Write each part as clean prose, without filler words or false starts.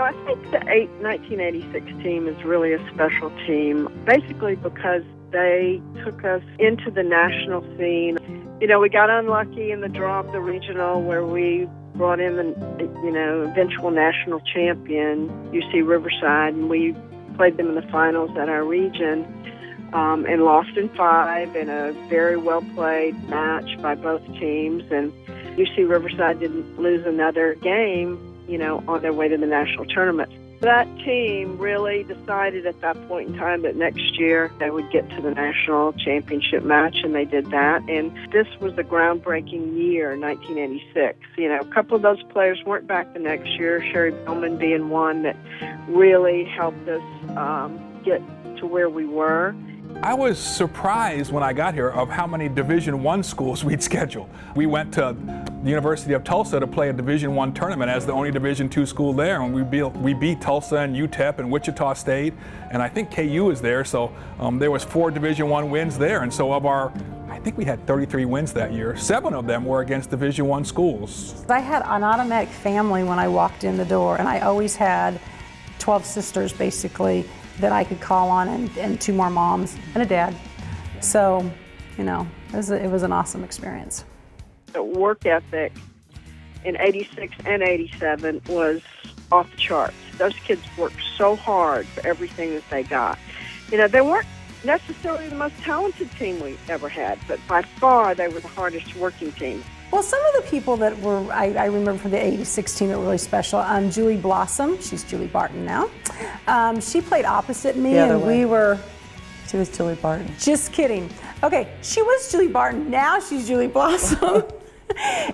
I think the 1986 team is really a special team, basically because they took us into the national scene. You know, we got unlucky in the draw of the regional where we brought in the, eventual national champion, UC Riverside, and we played them in the finals at our region and lost in 5 in a very well-played match by both teams. And UC Riverside didn't lose another game, on their way to the national tournament. That team really decided at that point in time that next year they would get to the national championship match, and they did that. And this was a groundbreaking year, 1986. A couple of those players weren't back the next year, Sherry Bellman being one that really helped us get to where we were. I was surprised when I got here of how many Division I schools we'd scheduled. We went to the University of Tulsa to play a Division I tournament as the only Division II school there, and we beat Tulsa and UTEP and Wichita State, and I think KU was there, so there was 4 Division I wins there, and so of our, I think we had 33 wins that year. 7 of them were against Division I schools. I had an automatic family when I walked in the door, and I always had 12 sisters basically that I could call on, and 2 more moms and a dad. So, it was an awesome experience. The work ethic in 86 and 87 was off the charts. Those kids worked so hard for everything that they got. They weren't necessarily the most talented team we ever had, but by far they were the hardest working team. Well, some of the people that were, I remember from the 86 team that were really special, Julie Blossom, she's Julie Barton now. She played opposite me, and we were... She was Julie Barton. Just kidding. Okay, she was Julie Barton, now she's Julie Blossom.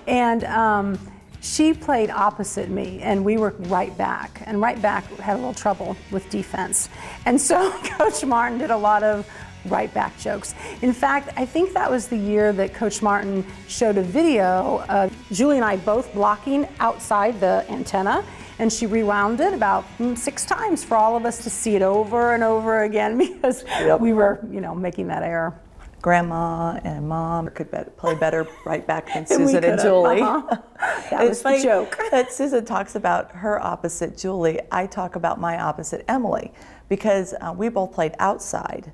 And she played opposite me, and we were right back. And right back had a little trouble with defense. And so Coach Martin did a lot of right back jokes. In fact, I think that was the year that Coach Martin showed a video of Julie and I both blocking outside the antenna, and she rewound it about 6 times for all of us to see it over and over again because we were, making that error. Grandma and Mom could play better right back than Susan and Julie. That was the joke. That Susan talks about her opposite Julie. I talk about my opposite Emily because we both played outside.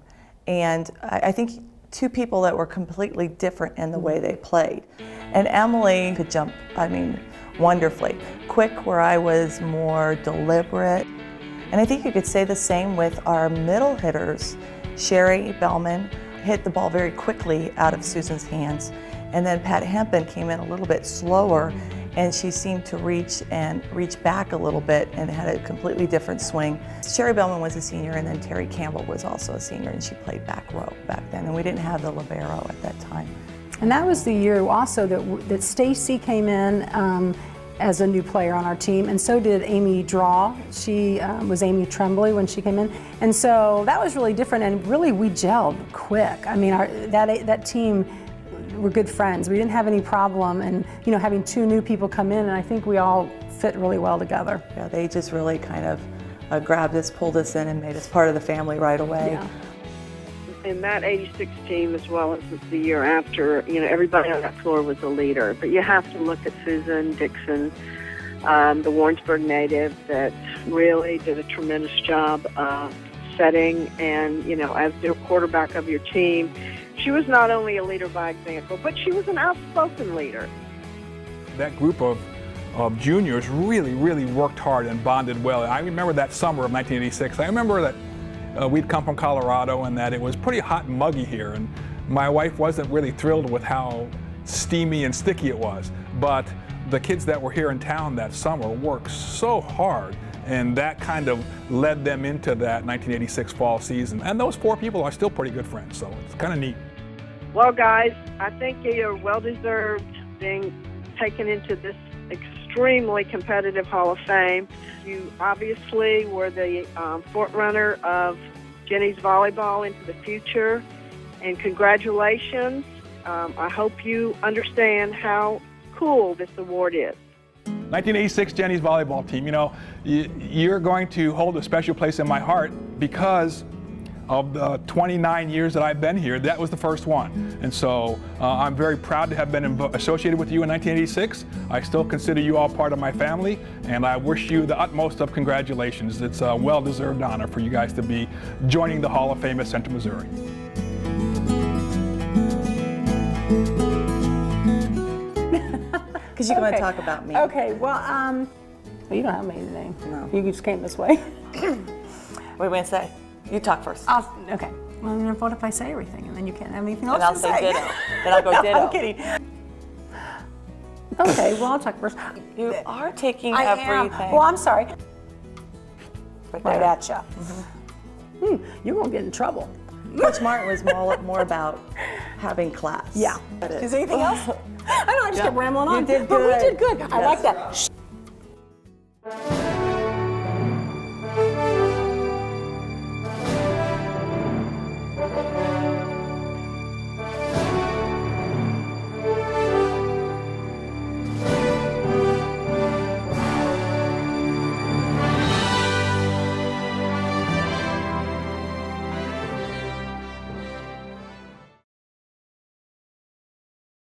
And I think 2 people that were completely different in the way they played. And Emily could jump, wonderfully. Quick where I was more deliberate. And I think you could say the same with our middle hitters. Sherry Bellman hit the ball very quickly out of Susan's hands. And then Pat Hempen came in a little bit slower, and she seemed to reach back a little bit and had a completely different swing. Sherry Bellman was a senior, and then Terry Campbell was also a senior, and she played back row back then, and we didn't have the libero at that time. And that was the year also that Stacy came in as a new player on our team, and so did Amy Draw. She was Amy Tremblay when she came in, and so that was really different, and really we gelled quick. That team were good friends. We didn't have any problem, and having 2 new people come in, and I think we all fit really well together. Yeah, they just really kind of grabbed us, pulled us in, and made us part of the family right away. Yeah. In that 86 team, as well as the year after, everybody on that floor was a leader. But you have to look at Susan Dixon, the Warrensburg native, that really did a tremendous job of setting and, as the quarterback of your team. She was not only a leader by example, but she was an outspoken leader. That group of juniors really, really worked hard and bonded well. I remember that summer of 1986. I remember that we'd come from Colorado and that it was pretty hot and muggy here, and my wife wasn't really thrilled with how steamy and sticky it was. But the kids that were here in town that summer worked so hard, and that kind of led them into that 1986 fall season. And those 4 people are still pretty good friends, so it's kind of neat. Well, guys, I think you're well-deserved being taken into this extremely competitive Hall of Fame. You obviously were the forerunner of Jennies Volleyball into the future, and congratulations. I hope you understand how cool this award is. 1986 Jennies Volleyball team, you're going to hold a special place in my heart because of the 29 years that I've been here, that was the first one. And so I'm very proud to have been associated with you in 1986. I still consider you all part of my family, and I wish you the utmost of congratulations. It's a well-deserved honor for you guys to be joining the Hall of Fame at Central Missouri. Because you're going to talk about me. Okay, well, you don't have me today. No. You just came this way. What are you going to say? You talk first. Okay. Well, what if I say everything and then you can't have anything else And I'll to say say? ditto. Then I'll go No, ditto. I'm kidding. Okay, well, I'll talk first. You are taking I everything. am. Well, I'm sorry. Right Right there. at you. You're going to get in trouble. Coach Martin was more about having class. Yeah. Is there anything else? I know, I just kept rambling on. You did But we good. did good. I Yes. like that. Shh.